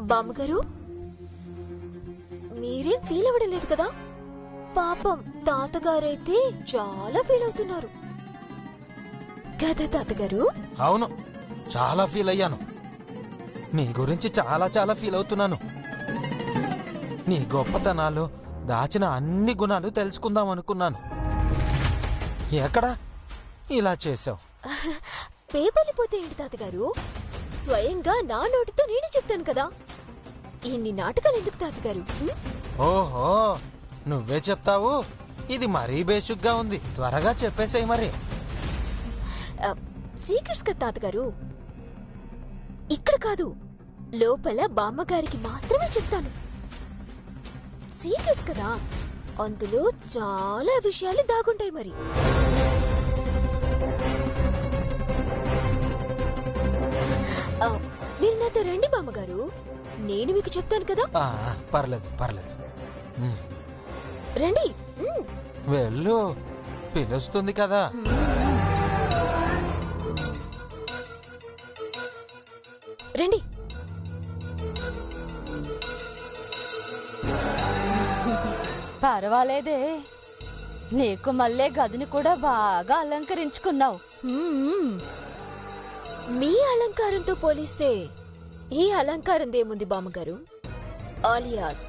బామ్మగారు మీరేం ఫీల్ అవ్వడం లేదు కదా? పాపం తాతగారైతే చాలా ఫీల్ అవుతున్నారు కదా తాతగారు? అవును, చాలా ఫీల్ అయ్యాను. నీ గురించి చాలా చాలా ఫీల్ అవుతున్నాను. నీ గొప్పతనాలు, దాచిన అన్ని గుణాలు తెలుసుకుందాం అనుకున్నాను. ఎక్కడా ఇలా చేసావు? పేపర్లిపోతే ఏంటి తాతగారు? స్వయంగా నా నోటితో నేనే చెప్తాను కదా. ఇన్ని నాటకాలు ఎందుకు తాతగారు? ఓహో, నువ్వే చెప్తావు. ఇది మరీ బేసిక్గా ఉంది. త్వరగా చెప్పేసాయి. మరి సీక్రెట్స్ కదా తాతగారు. ఇక్కడ కాదు, లోపల బామ్మగారికి మాత్రమే చెప్తాను. సీక్రెట్స్ కదా, అందులో చాలా విషయాలు దాగుంటాయి. మరి మీరు నాతో రండి బామ్మగారు, నేను మీకు చెప్తాను కదా. పర్లేదు పర్లేదు, రండి. వెళ్ళు, పిలుస్తుంది కదా. రండి. పర్వాలేదే, నీకు మళ్ళీ గదిని కూడా బాగా అలంకరించుకున్నావు. మీ అలంకారంతో పోలిస్తే ఈ అలంకారం దేముంది బామ్మగారు? ఆలియాస్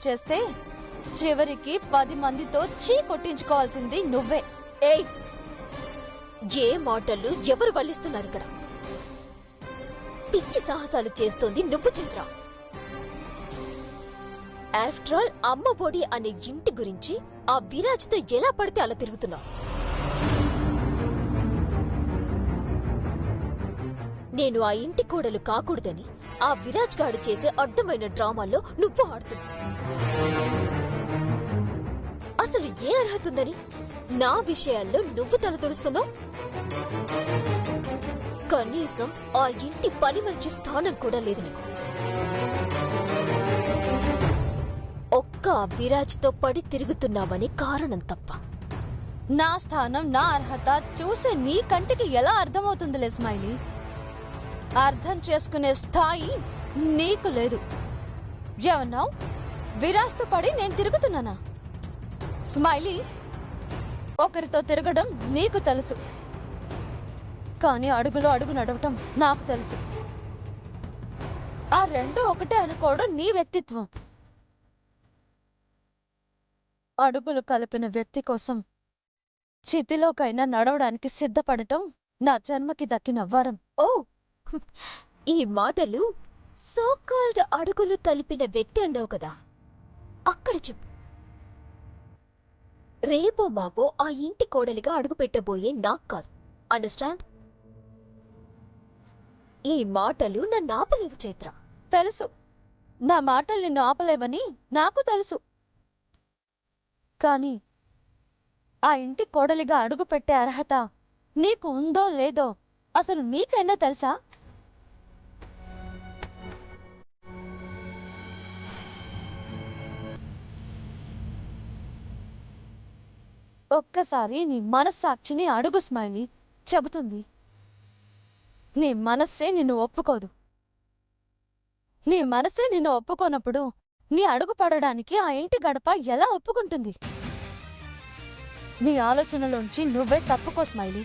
చేస్తే చివరికి 10 మందితో చీ కొట్టించుకోవాల్సింది నువ్వే. ఏయ్, ఏ మాటలు ఎవరు వల్లిస్తున్నారు ఇక్కడ? పిచ్చి సాహసాలు చేస్తోంది నువ్వు చంద్ర. ఆఫ్టర్ ఆల్ అమ్మ బోడి అనే ఇంటి గురించి ఆ విరాజ్తో ఎలా పడితే అలా తిరుగుతున్నావు. నేను ఆ ఇంటి కోడలు కాకూడదని ఆ విరాజ్ గాడు చేసే అడ్డమైన డ్రామాల్లో నువ్వు ఆడుతున్నావు. అసలు ఏ అర్హత ఉందని నా విషయాల్లో నువ్వు తలదొరుస్తున్నావు? కనీసం ఆ ఇంటి పని మంచి స్థానం కూడా లేదు నీకు. ఒక్క విరాజ్తో పడి తిరుగుతున్నావని కారణం తప్ప. నా స్థానం, నా అర్హత చూసే నీ కంటికి ఎలా అర్థమవుతుందిలే స్మైలీ. అర్థం చేసుకునే స్థాయి నీకు లేదు. ఏమన్నావు? విరాజ్తో పడి నేను తిరుగుతున్నానా? స్మైలీ, ఒకరితో తిరగడం నీకు తెలుసు, కానీ అడుగులో అడుగు నడవటం నాకు తెలుసు. ఆ రెండు ఒకటే అనుకోవడం నీ వ్యక్తిత్వం. అడుగులు కలిపిన వ్యక్తి కోసం చితిలోకైనా నడవడానికి సిద్ధపడటం నా జన్మకి దక్కిన వరం. ఓ, ఈ మాటలు సోకాల్డ్ అడుగులు కలిపిన వ్యక్తి అన్నావు కదా, అక్కడ చెప్పు. రేపో మాపో ఆ ఇంటి కోడలిగా అడుగు పెట్టబోయే నాకు కాదు. అండర్స్టాండ్? ఈ మాటలు నన్ను ఆపలేవు చైత్ర. తెలుసు, నా మాటలు నిన్ను ఆపలేవని నాకు తెలుసు. కానీ ఆ ఇంటి కోడలిగా అడుగు పెట్టే అర్హత నీకు ఉందో లేదో అసలు నీకైనా తెలుసా? ఒక్కసారి నీ మనస్సాక్షిని అడుగు స్మైలీ, చెబుతుంది. నీ మనస్సే నిన్ను ఒప్పుకోదు. నీ మనసే నిన్ను ఒప్పుకోనప్పుడు నీ అడుగు పడడానికి ఆ ఇంటి గడప ఎలా ఒప్పుకుంటుంది? నీ ఆలోచనలోంచి నువ్వే తప్పుకో స్మైలీ.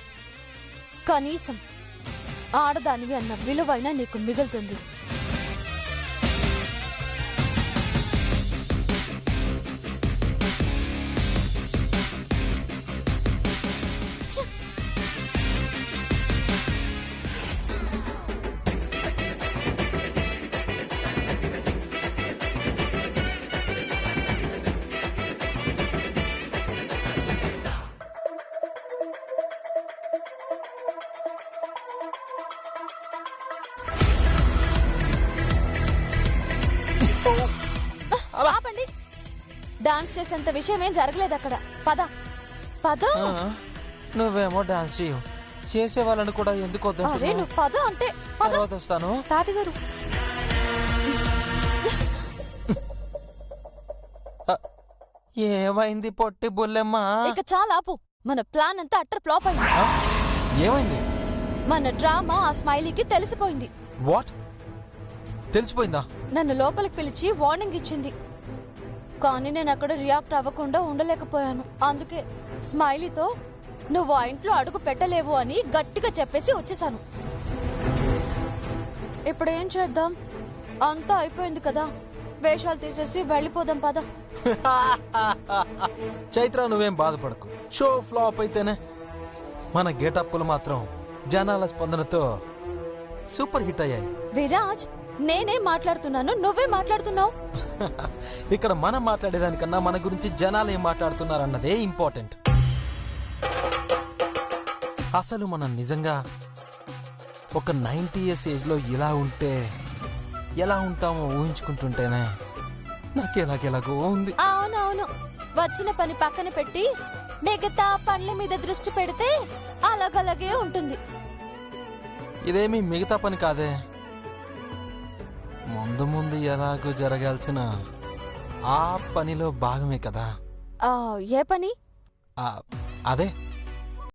కనీసం ఆడదానివి అన్న విలువైన నీకు మిగులుతుంది. ఆపండి, డాన్స్ చేసేంత విషయం ఏం జరగలేదు అక్కడ. పద పద. నువ్వేమో డాన్స్ చేయవు, చేసే వాళ్ళని కూడా ఎందుకు అరే వద్దంటున్నావు? నువ్వు పద అంటే పద. తర్వాత వస్తాను. తాతగారు, ఏమైంది పొట్టి బుల్లెమ్మ? ఇక చాలా ఆపు. మన ప్లాన్ అంతా అట్టర్ ఫ్లాప్ అయింది. ఏమైంది? మన డ్రామా ఆ స్మైలీకి తెలిసిపోయింది. వాట్? తెలిసిపోయిందా? నన్ను లోపలికి పిలిచి వార్నింగ్ ఇచ్చింది. కానీ నేను అక్కడ రియాక్ట్ అవ్వకుండా ఉండలేకపోయాను. అందుకే స్మైలీతో నువ్వు ఆ ఇంట్లో అడుగు పెట్టలేవు అని గట్టిగా చెప్పేసి వచ్చేసాను. ఇప్పుడు ఏం చేద్దాం? అంతా అయిపోయింది కదా, వేషాలు తీసేసి వెళ్ళిపోదాం పద. చైత్ర నువ్వేం బాధపడకు, షో ఫ్లాప్ అయితేనే మన గెటప్పులు మాత్రం జనాల స్పందనతో సూపర్ హిట్ అయ్యాయి. విరాజ్, నేనే మాట్లాడుతున్నాను, నువ్వే మాట్లాడుతున్నావు. ఇక్కడ మనం మాట్లాడేదానికన్నా మన గురించి జనాలు ఏం మాట్లాడుతున్నారన్నదే ఇంపార్టెంట్. అసలు మనం నిజంగా ఒక 90 years ఏజ్లో ఇలా ఉంటే ఎలా ఉంటామో ఊహించుకుంటుంటేనే నాకు ఎలాగెలాగో ఉంది. అవునవును, వచ్చిన పని పక్కన పెట్టి మిగతా పనుల మీద దృష్టి పెడితే అలాగలాగే ఉంటుంది. ఇదేమీ మిగతా పని కాదే, ముందు ముందు ఎలాగో జరగాల్సిన ఆ పనిలో భాగమే కదా. ఏ పని? అదే